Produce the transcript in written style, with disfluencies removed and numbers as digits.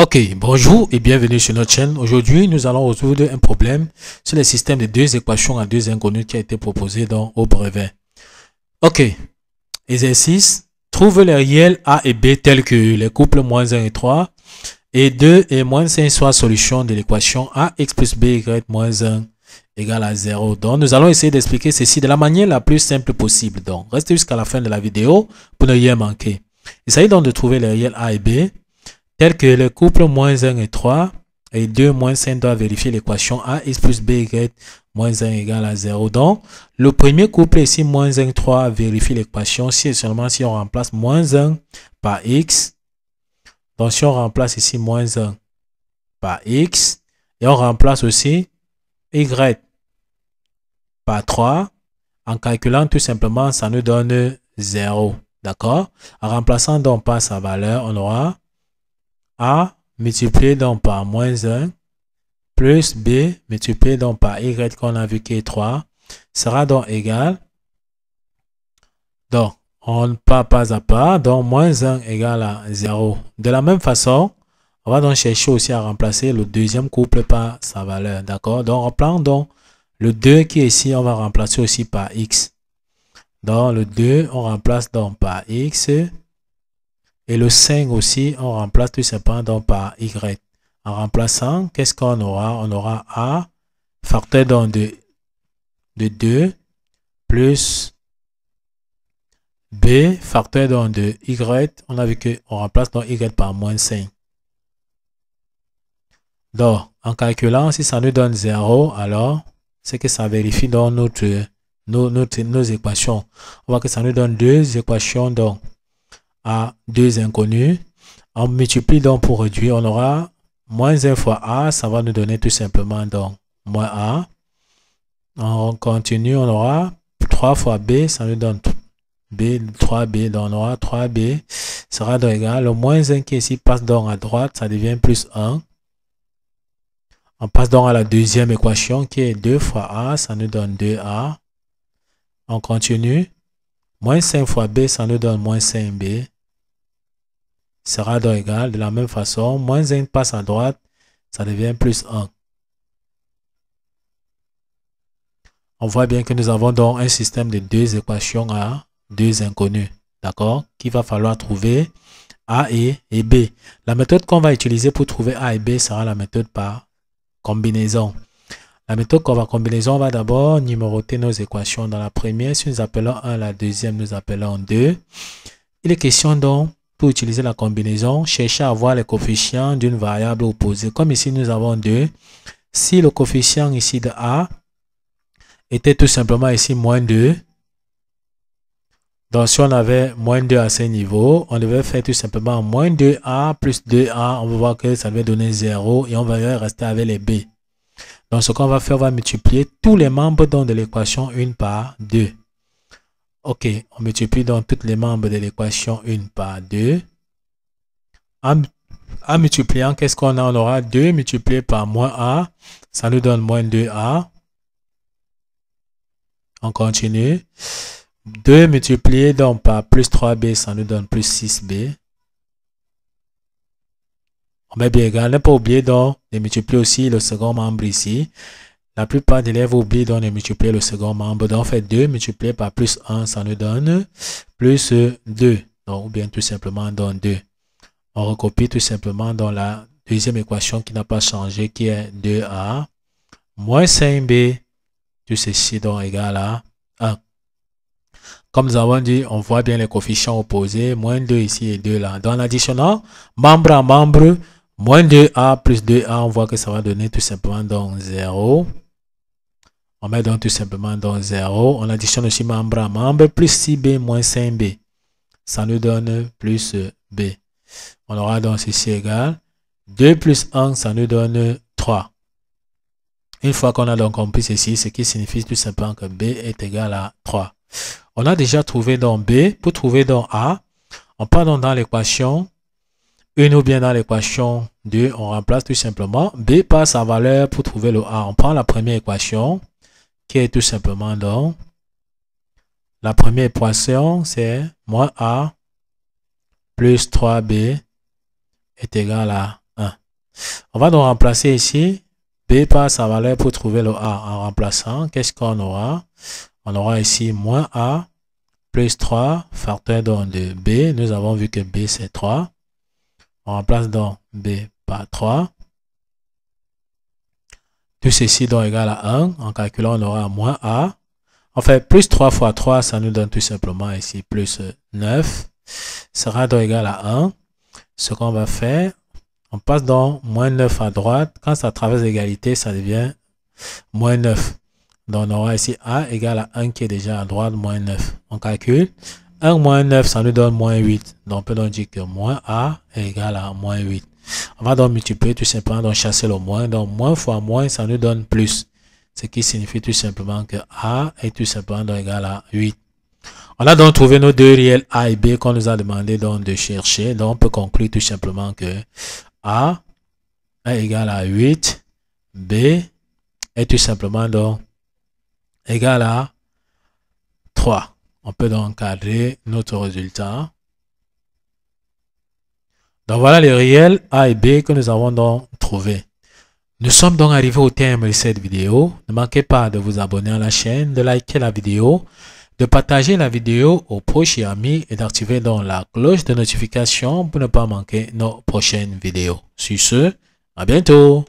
Ok, bonjour et bienvenue sur notre chaîne. Aujourd'hui, nous allons résoudre un problème sur le système de deux équations à deux inconnues qui a été proposé au brevet. Ok, exercice. Trouve les réels A et B tels que les couples moins 1 et 3 et 2 et moins 5 soit solution de l'équation AX plus BY moins 1 égale à 0. Donc, nous allons essayer d'expliquer ceci de la manière la plus simple possible. Donc, restez jusqu'à la fin de la vidéo pour ne rien manquer. Il s'agit donc de trouver les réels A et B tel que le couple moins 1 et 3 et 2 moins 5 doit vérifier l'équation AX plus BY moins 1 égale à 0. Donc, le premier couple ici, moins 1, 3, vérifie l'équation si et seulement si on remplace moins 1 par X. Donc, si on remplace ici moins 1 par X et on remplace aussi Y par 3, en calculant tout simplement, ça nous donne 0. D'accord? En remplaçant donc par sa valeur, on aura A multiplié donc par moins 1 plus B multiplié donc par Y qu'on a vu qui est 3 sera donc égal. Donc, on part pas à pas. Donc, moins 1 égale à 0. De la même façon, on va donc chercher aussi à remplacer le deuxième couple par sa valeur. D'accord? Donc, on prend donc le 2 qui est ici, on va remplacer aussi par X. Donc, le 2, on remplace donc par X. Et le 5 aussi, on remplace tout simplement donc par Y. En remplaçant, qu'est-ce qu'on aura? On aura A facteur donc de 2 plus B facteur donc de Y. On a vu qu'on remplace donc Y par moins 5. Donc, en calculant, si ça nous donne 0, alors c'est que ça vérifie dans nos équations. On voit que ça nous donne deux équations donc à deux inconnus. On multiplie donc pour réduire, on aura moins 1 fois A, ça va nous donner tout simplement donc moins A. On continue, on aura 3 fois B, ça nous donne B, 3B, donc on aura 3B, sera donc égal. Le moins 1 qui ici passe donc à droite, ça devient plus 1. On passe donc à la deuxième équation qui est 2 fois A, ça nous donne 2A. On continue. Moins 5 fois B, ça nous donne moins 5B. Sera donc égal. De la même façon, moins 1 passe à droite, ça devient plus 1. On voit bien que nous avons donc un système de deux équations à deux inconnus. D'accord? Qu'il va falloir trouver A et B. La méthode qu'on va utiliser pour trouver A et B sera la méthode par combinaison. La méthode qu'on va combinaison, on va d'abord numéroter nos équations. Dans la première, si nous appelons 1, la deuxième, nous appelons 2. Il est question donc, pour utiliser la combinaison, chercher à avoir les coefficients d'une variable opposée. Comme ici, nous avons 2. Si le coefficient ici de A était tout simplement ici moins 2, donc si on avait moins 2 à ce niveau, on devait faire tout simplement moins 2A plus 2A. On va voir que ça devait donner 0 et on va rester avec les B. Donc, ce qu'on va faire, on va multiplier tous les membres de l'équation 1 par 2. Ok, on multiplie donc tous les membres de l'équation 1 par 2. En multipliant, qu'est-ce qu'on a? On aura 2 multiplié par moins A. Ça nous donne moins 2A. On continue. 2 multiplié donc par plus 3B, ça nous donne plus 6B. On met bien égal. Ne pas oublier donc de multiplier aussi le second membre ici. La plupart des élèves oublient donc de multiplier le second membre. Donc on fait 2 multiplié par plus 1, ça nous donne plus 2. Donc, ou bien tout simplement dans 2. On recopie tout simplement dans la deuxième équation qui n'a pas changé, qui est 2A moins 5B. Tout ceci donc égal à 1. Comme nous avons dit, on voit bien les coefficients opposés. Moins 2 ici et 2 là. Dans l'additionnant, membre à membre, moins 2A plus 2A, on voit que ça va donner tout simplement donc 0. On met donc tout simplement donc 0. On additionne aussi membre à membre, plus 6B moins 5B. Ça nous donne plus B. On aura donc ceci égal. 2 plus 1, ça nous donne 3. Une fois qu'on a donc compris ceci, ce qui signifie tout simplement que B est égal à 3. On a déjà trouvé donc B. Pour trouver donc A, on part donc dans l'équation 1 ou bien dans l'équation 2, on remplace tout simplement B par sa valeur pour trouver le A. On prend la première équation qui est tout simplement donc la première équation, c'est moins A plus 3B est égal à 1. On va donc remplacer ici B par sa valeur pour trouver le A. En remplaçant, qu'est-ce qu'on aura? On aura ici moins A plus 3, facteur donc de B. Nous avons vu que B c'est 3. On remplace donc B par 3. Tout ceci donc égal à 1. En calculant, on aura moins A. En fait, plus 3 fois 3, ça nous donne tout simplement ici plus 9. Sera donc égal à 1. Ce qu'on va faire, on passe donc moins 9 à droite. Quand ça traverse l'égalité, ça devient moins 9. Donc on aura ici A égale à 1 qui est déjà à droite, moins 9. On calcule. 1 moins 9, ça nous donne moins 8. Donc on peut donc dire que moins A est égal à moins 8. On va donc multiplier tout simplement, donc chasser le moins. Donc moins fois moins, ça nous donne plus. Ce qui signifie tout simplement que A est tout simplement donc égal à 8. On a donc trouvé nos deux réels A et B qu'on nous a demandé donc de chercher. Donc on peut conclure tout simplement que A est égal à 8. B est tout simplement donc égal à 3. On peut donc cadrer notre résultat. Donc voilà les réels A et B que nous avons donc trouvés. Nous sommes donc arrivés au terme de cette vidéo. Ne manquez pas de vous abonner à la chaîne, de liker la vidéo, de partager la vidéo aux proches et amis et d'activer donc la cloche de notification pour ne pas manquer nos prochaines vidéos. Sur ce, à bientôt.